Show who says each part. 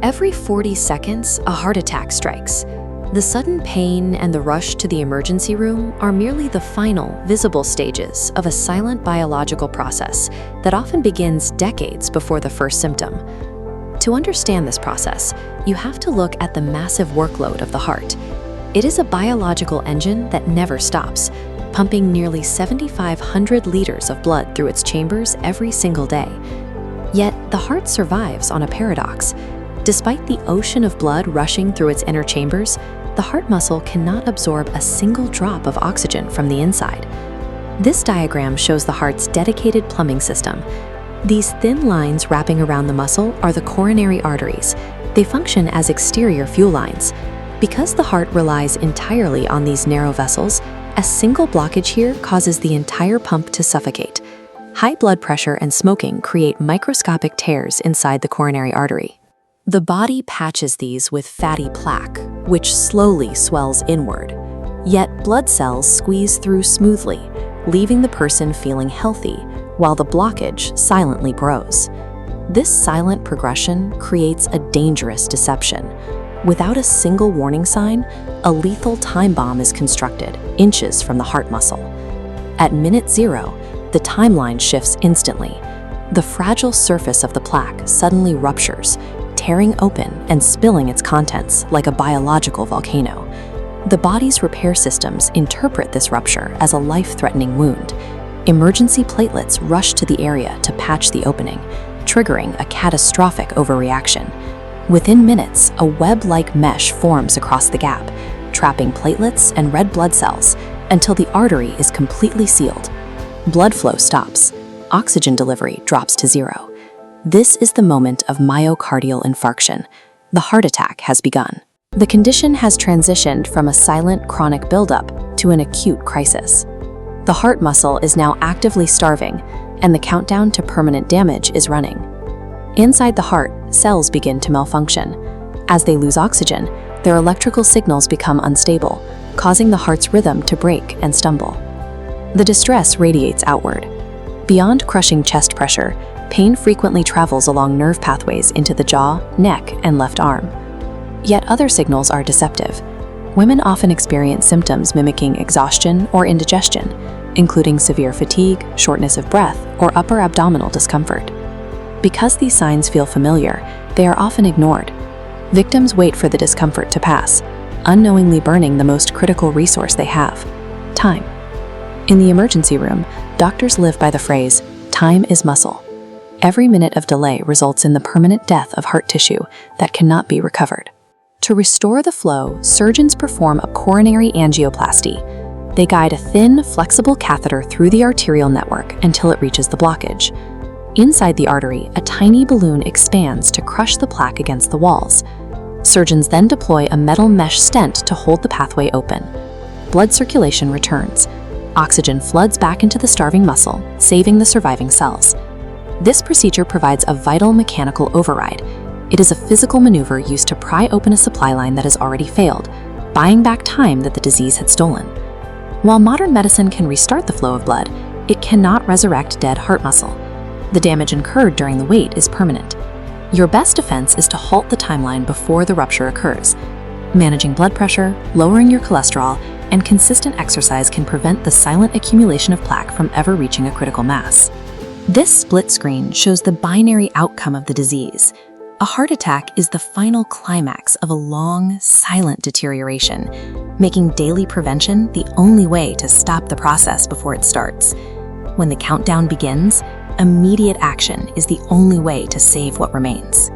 Speaker 1: Every 40 seconds, a heart attack strikes. The sudden pain and the rush to the emergency room are merely the final, visible stages of a silent biological process that often begins decades before the first symptom. To understand this process, you have to look at the massive workload of the heart. It is a biological engine that never stops, pumping nearly 7,500 liters of blood through its chambers every single day. Yet, the heart survives on a paradox. Despite the ocean of blood rushing through its inner chambers, the heart muscle cannot absorb a single drop of oxygen from the inside. This diagram shows the heart's dedicated plumbing system. These thin lines wrapping around the muscle are the coronary arteries. They function as exterior fuel lines. Because the heart relies entirely on these narrow vessels, a single blockage here causes the entire pump to suffocate. High blood pressure and smoking create microscopic tears inside the coronary artery. The body patches these with fatty plaque, which slowly swells inward. Yet blood cells squeeze through smoothly, leaving the person feeling healthy, while the blockage silently grows. This silent progression creates a dangerous deception. Without a single warning sign, a lethal time bomb is constructed inches from the heart muscle. At minute 0, the timeline shifts instantly. The fragile surface of the plaque suddenly ruptures, tearing open and spilling its contents like a biological volcano. The body's repair systems interpret this rupture as a life-threatening wound. Emergency platelets rush to the area to patch the opening, triggering a catastrophic overreaction. Within minutes, a web-like mesh forms across the gap, trapping platelets and red blood cells until the artery is completely sealed. Blood flow stops. Oxygen delivery drops to 0. This is the moment of myocardial infarction. The heart attack has begun. The condition has transitioned from a silent chronic buildup to an acute crisis. The heart muscle is now actively starving, and the countdown to permanent damage is running. Inside the heart, cells begin to malfunction. As they lose oxygen, their electrical signals become unstable, causing the heart's rhythm to break and stumble. The distress radiates outward. Beyond crushing chest pressure, pain frequently travels along nerve pathways into the jaw, neck, and left arm. Yet other signals are deceptive. Women often experience symptoms mimicking exhaustion or indigestion, including severe fatigue, shortness of breath, or upper abdominal discomfort. Because these signs feel familiar, they are often ignored. Victims wait for the discomfort to pass, unknowingly burning the most critical resource they have: time. In the emergency room, doctors live by the phrase, "Time is muscle." Every minute of delay results in the permanent death of heart tissue that cannot be recovered. To restore the flow, surgeons perform a coronary angioplasty. They guide a thin, flexible catheter through the arterial network until it reaches the blockage. Inside the artery, a tiny balloon expands to crush the plaque against the walls. Surgeons then deploy a metal mesh stent to hold the pathway open. Blood circulation returns. Oxygen floods back into the starving muscle, saving the surviving cells. This procedure provides a vital mechanical override. It is a physical maneuver used to pry open a supply line that has already failed, buying back time that the disease had stolen. While modern medicine can restart the flow of blood, it cannot resurrect dead heart muscle. The damage incurred during the wait is permanent. Your best defense is to halt the timeline before the rupture occurs. Managing blood pressure, lowering your cholesterol, and consistent exercise can prevent the silent accumulation of plaque from ever reaching a critical mass. This split screen shows the binary outcome of the disease. A heart attack is the final climax of a long, silent deterioration, making daily prevention the only way to stop the process before it starts. When the countdown begins, immediate action is the only way to save what remains.